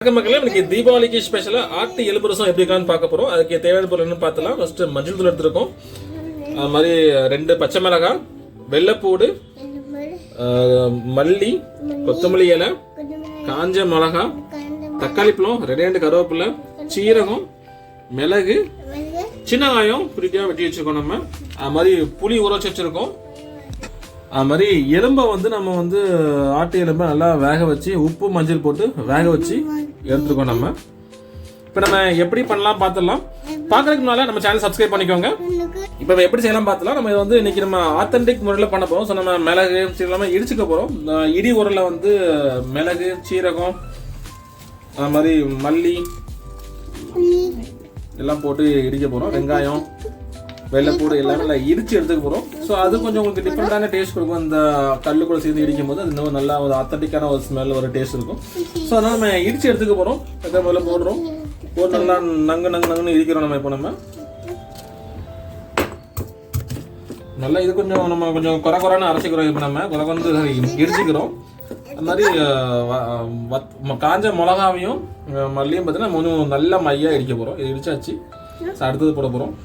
மக்களே இன்னைக்கு தீபாவளிக்கு ஸ்பெஷலா ஆட்டு எலும்பு ரசம் எப்படி இருக்கான்னு பார்க்க போறோம். அதுக்கு தேவையான பொருள் என்னன்னு பார்த்தலாம். ஃபர்ஸ்ட் மஞ்சள் தூள் எடுத்துருக்கோம், அது மாதிரி 2 பச்சை மிளகாய், வெள்ளைப்பூடு, மல்லி, கொத்தமல்லி இலை, காஞ்ச மிளகாய், தக்காளி பழம், 2 கருவேப்பிலை, சீரகம், மிளகு, சின்ன வெங்காயம் புரிட்டியா வெட்டி வச்சிருக்கோம். நம்ம அது மாதிரி புளி ஊற வச்சு வச்சிருக்கோம். அது மாதிரி எலும்பை நம்ம ஆட்டு எலும்பை நல்லா வேக வச்சு உப்பு மஞ்சள் போட்டு வேக வச்சு எடுத்துருக்கோம். நம்ம இப்போ நம்ம எப்படி பண்ணலாம் பார்த்துடலாம். பார்க்கறதுக்கு முன்னால நம்ம சேனல் சப்ஸ்கிரைப் பண்ணிக்கோங்க. இப்போ எப்படி செய்யலாம் பார்த்துலாம். நம்ம இன்னைக்கு நம்ம ஆத்தென்டிக் முறையில் பண்ண போகிறோம். ஸோ நம்ம மிளகு சீரகம் இடிச்சுக்க போகிறோம். இடி உரலில் மிளகு, சீரகம், அது மாதிரி மல்லி எல்லாம் போட்டு இடிக்க போகிறோம். வெங்காயம், வெள்ளைப்பூடு எல்லாமே நல்லா இடிச்சு எடுத்துக்க போகிறோம். ஸோ அது கொஞ்சம் உங்களுக்கு டிஃப்ரெண்டான டேஸ்ட் கொடுக்கும். அந்த கல்லு கூட சேர்ந்து இடிக்கும் போது அது இன்னும் நல்லா ஒரு ஆத்தென்டிக்கான ஒரு ஸ்மெல், ஒரு டேஸ்ட் இருக்கும். ஸோ அதனால் நம்ம இடிச்சு எடுத்துக்க போகிறோம். வெங்காயம் முதல்ல போடுறோம், போட்டு நல்லா நங்குன்னு இடிக்கிறோம். நம்ம இப்போ நல்லா இது நம்ம கொஞ்சம் குறைன்னு அரைச்சிக்கிறோம். இப்போ நம்ம குறை இடிச்சுக்கிறோம். அது மாதிரி காஞ்ச மிளகாவையும் மல்லியும் பார்த்தீங்கன்னா கொஞ்சம் நல்லா மையாக இடிக்க போகிறோம். இது இடிச்சாச்சு. அடுத்தது போட போகிறோம்.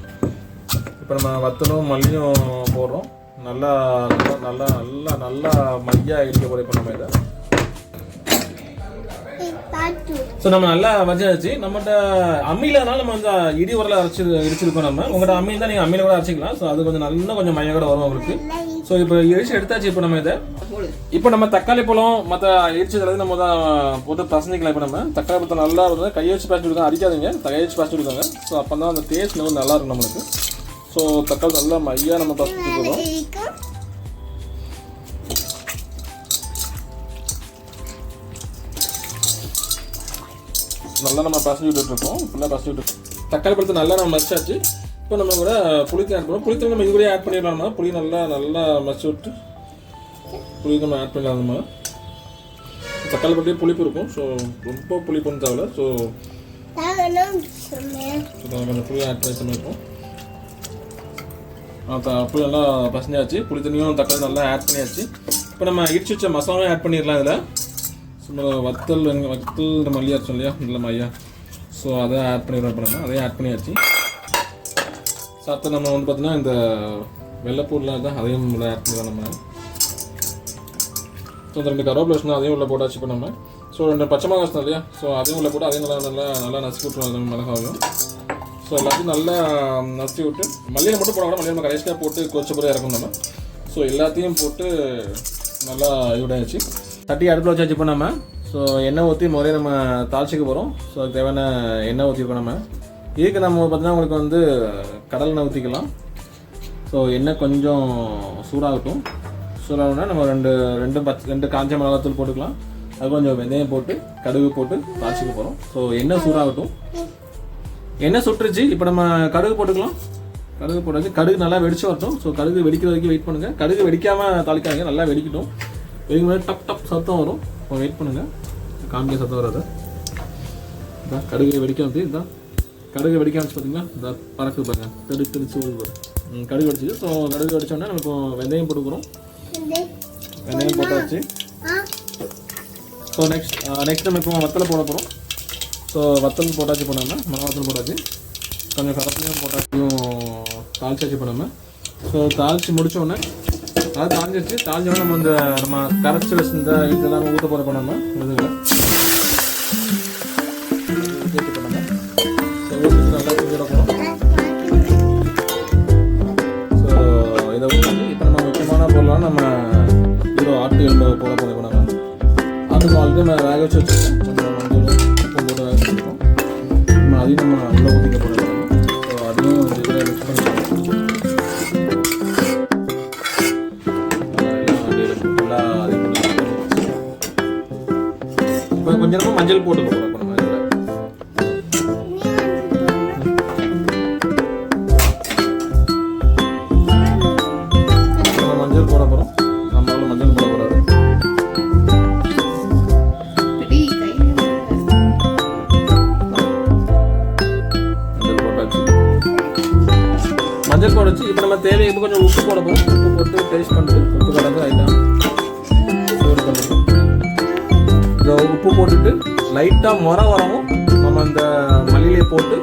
இப்போ நம்ம வத்தலும் மல்லியும் போடுறோம். நல்லா நல்லா நல்லா நல்லா மையாக இடிக்க போகிறோம். இப்போ நம்ம இதை ஸோ நம்ம நல்லா வச்சாச்சு. நம்மகிட்ட அம்மியிலனால நம்ம இடி உரல இடிச்சிருக்கோம். நம்ம உங்கள்கிட்ட அம்மி தான் நீங்கள் அம்மியில கூட அரைச்சிக்கலாம். ஸோ அது கொஞ்சம் மையாக கூட வரும் உங்களுக்கு. ஸோ இப்போ இடிச்சு எடுத்தாச்சு. இப்போ நம்ம இப்போ நம்ம தக்காளி பழம் மற்ற இடிச்சதுலேருந்து நம்ம தான் போட்டு பசஞ்சிக்கலாம். இப்போ நம்ம தக்காளி பழத்தை நல்லா இருக்கும், கையை வச்சு பேசிட்டு இருக்கோம், அடிக்காதீங்க, கையை வச்சு பேசிட்டு இருக்காங்க. ஸோ அப்போ தான் அந்த டேஸ்ட் நல்லா இருக்கும் நம்மளுக்கு. ஸோ தக்காளி நல்லா மையாக நம்ம பசஞ்சிக்கிறோம். நல்லா நம்ம பசஞ்சு விட்டுருக்கோம். ஃபுல்லாக பசஞ்சு விட்டுருக்கோம். தக்காளி பழத்தை நல்லா நம்ம மசிச்சாச்சு. இப்போ நம்ம கூட புளித்தண்ணி ஆட் பண்ணுவோம். புளித்தண்ணி நம்ம இது கூட ஆட் பண்ணிடலாமா. புளி நல்லா மசிச்சு விட்டு புளி நம்ம ஆட் பண்ணிடலாம். நம்ம தக்காளி பழத்தையும் புளிப்பு இருக்கும். ஸோ ரொம்ப புளிப்புன்னு தேவையில்ல. ஸோ கொஞ்சம் புளி ஆட் பண்ணி சமைப்போம். புளி நல்லா பசஞ்சாச்சு. புளித்தண்ணியும் தக்காளி நல்லா ஆட் பண்ணியாச்சு. இப்போ நம்ம இடிச்சு வச்ச மசாலாவும் ஆட் பண்ணிடலாம். இதில் சும்மா வத்தல் மல்லி அரைச்சோம் இல்லையா, நல்ல மையா. ஸோ அதை ஆட் பண்ணிடுறோம். இப்போ நம்ம அதையும் ஆட் பண்ணியாச்சு. சாப்பிட்டு நம்ம பார்த்தீங்கன்னா இந்த வெள்ளைப்பூர்லாம் தான் அதையும் உள்ள ஆட் பண்ணிடலாம். நம்ம ஸோ அந்த 2 கருவேப்பிலை வச்சுனா அதையும் உள்ள போட்டாச்சு. இப்போ நம்ம 2 பச்சை மிளகாய் வச்சோம் இல்லையா, ஸோ அதையும் உள்ள போட்டு அதையும் நல்லா நசுக்கி விட்டுருவோம். மிளகாவையும் ஸோ எல்லாத்தையும் நல்லா நசுக்கி விட்டு மல்லியை மட்டும் போட கூட மல்லியை நம்ம கடைசியாக போட்டு கொச்ச பிறகு இறக்கணும் நம்ம. ஸோ எல்லாத்தையும் போட்டு நல்லா இதுடாச்சு. தட்டி அடுப்பில் வச்சாச்சு. இப்போ நம்ம எண்ணெய் ஊற்றி முறையை நம்ம தாளிச்சிக்க போகிறோம். ஸோ அதுக்கு தேவையான எண்ணெய் ஊற்றிருக்கோம். நம்ம இதுக்கு நம்ம பார்த்தீங்கன்னா உங்களுக்கு கடல் எண்ணெய் ஊற்றிக்கலாம். ஸோ எண்ணெய் கொஞ்சம் சூடாகட்டும். சூடாகணும்னா நம்ம 2 காஞ்ச மிளகாத்தூள் போட்டுக்கலாம். அது கொஞ்சம் வெந்தயம் போட்டு கடுகு போட்டு தாளிச்சிக்க போகிறோம். ஸோ எண்ணெய் சூடாகட்டும். எண்ணெய் சுட்டுருச்சு. இப்போ நம்ம கடுகு போட்டுக்கலாம். கடுகு போட்டாச்சு. கடுகு நல்லா வெடிச்சு வரட்டும். ஸோ கடுகு வெடிக்கிற வரைக்கும் வெயிட் பண்ணுங்கள். கடுகு வெடிக்காமல் தாளிக்காதீங்க, நல்லா வெடிக்கட்டும். வெடிக்கும் போது டப் சத்தம் வரும். இப்போ வெயிட் பண்ணுங்கள், காமிக்க சத்தம் வராது. இதான் கடுகு வெடிக்க வந்து இதுதான் கடுகு வெடிக்க வச்சு பார்த்தீங்கன்னா இந்த பறக்கு பாருங்க, தெரிச்சு வரும். கடுகு வெடிச்சிது. ஸோ கடுகு வெடிச்சோடனே நம்ம இப்போ வெந்தயம் போட்டுக்கிறோம். வெந்தயம் போட்டாச்சு. ஸோ நெக்ஸ்ட் நம்ம இப்போ வத்தலை போட போகிறோம். ஸோ வத்தல் போட்டாச்சு. பண்ணாமல் மிளகாத்தூள் போட்டாச்சு, கொஞ்சம் கருவேப்பிலையும் போட்டாச்சும் தாளிச்சாச்சு. பண்ணாமல் ஸோ தாளித்து முடித்தோடனே அது தாளிச்சிருச்சு. தாளிச்சோடனே நம்ம கரைச்சி வச்சுருந்த இதெல்லாம் ஊற்ற போகிற பண்ணாமல் இதுல நல்லா செஞ்சுட போகிறோம். ஸோ இதை ஊற்றி இப்போ நம்ம முக்கியமான பொருளாக நம்ம ஆட்டு எலும்பு போட போகிறோம். இப்போ நம்ம ஆட்டுக்கு நம்ம வேக வச்சு வச்சுருக்கோம். கொஞ்சம் மஞ்சள் உப்பு போட்டு வேக வச்சுருக்கோம். நம்ம அதையும் நம்ம உள்ளே ஊற்றிக்க போகிறோம். ஸோ அதையும் இதில் மிக்ஸ் பண்ணிக்கலாம். இப்போ கொஞ்சம் நம்ம மஞ்சள் போட்டு போகிறோம். இப்போ நம்ம இதில் மஞ்சள் போட போகிறோம். நம்மளால மஞ்சள் போடக்கூடாது. மஞ்சள் போட வச்சு இப்போ நம்ம தேவைக்கு கொஞ்சம் உப்பு போட போகிறோம். உப்பு போட்டு டேஸ்ட் பண்ணிட்டு உப்பு கலந்து ஆகிட்டா சூடு பண்ணிடுறோம். உப்பு போட்டுட்டு லைட்டாக முறை வரவும் நம்ம இந்த மல்லியிலே போட்டு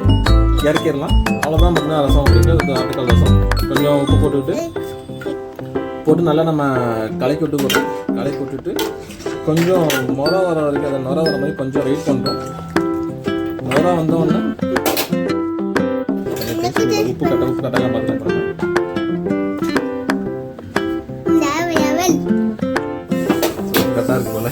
இறக்கிடலாம். அவ்வளோதான் பார்த்தீங்கன்னா ரசம் உங்களுக்கு ஆட்டுக்கால் ரசம். கொஞ்சம் உப்பு போட்டு நல்லா நம்ம கலக்கி விட்டுட்டு கொஞ்சம் முறை வர வரைக்கும் அதை நுர வர மாதிரி கொஞ்சம் வெயிட் பண்ணுறோம். நுர வந்தோடனே உப்பு கட்டாக பார்த்துட்டு பண்ணுறோம். கரெக்டாக இருக்கு போல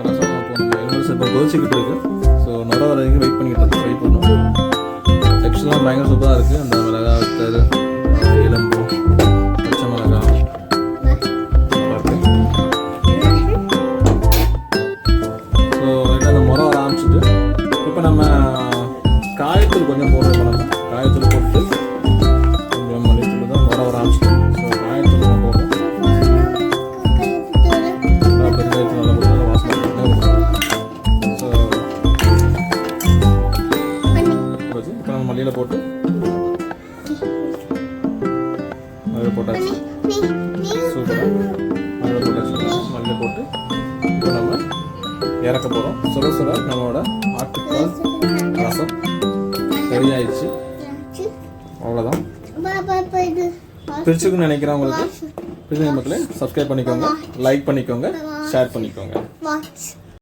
ரசம் இப்போ கொதிச்சுக்கிட்டு இருக்கு. ஸோ நுர வர வரைக்கும் வெயிட் பண்ணுவோம். டெக்ஸ்ட்லாம் பயங்கர சூப்பராக இருக்குது. அந்த மிளகா வத்தல், எலும்பு, பச்சை மிளகா ஸோ ரைட்டாக அந்த முறை வர ஆரம்பிச்சிட்டு இப்போ நம்ம காயத்தூள் கொஞ்சம் போடுறோம். நம்ம காயத்தூள் போட்டு கொஞ்சம் மல்லித்தூள் தான் முறை வர ஆரம்பிச்சிட்டு ஸோ காயத்தூள் நம்ம போடுறோம். பெருங்காயத்தூள் நல்லா போட்டு வாசனை ஸோ இப்போ நம்ம மல்லியில் போட்டு அதில் போட்டாச்சு. சூப்பராக அதில் போட்டாச்சு. மல்லியில் போட்டு இப்போ நம்ம இறக்க போகிறோம். சுட நம்மளோட ஆட்டுக்கால் ரசம் ரெடி ஆயிடுச்சு. அவ்வளோதான். பிடிச்சிருக்குன்னு நினைக்கிறவங்களுக்கு பிடிச்ச மக்களே சப்ஸ்கிரைப் பண்ணிக்கோங்க, லைக் பண்ணிக்கோங்க, ஷேர் பண்ணிக்கோங்க.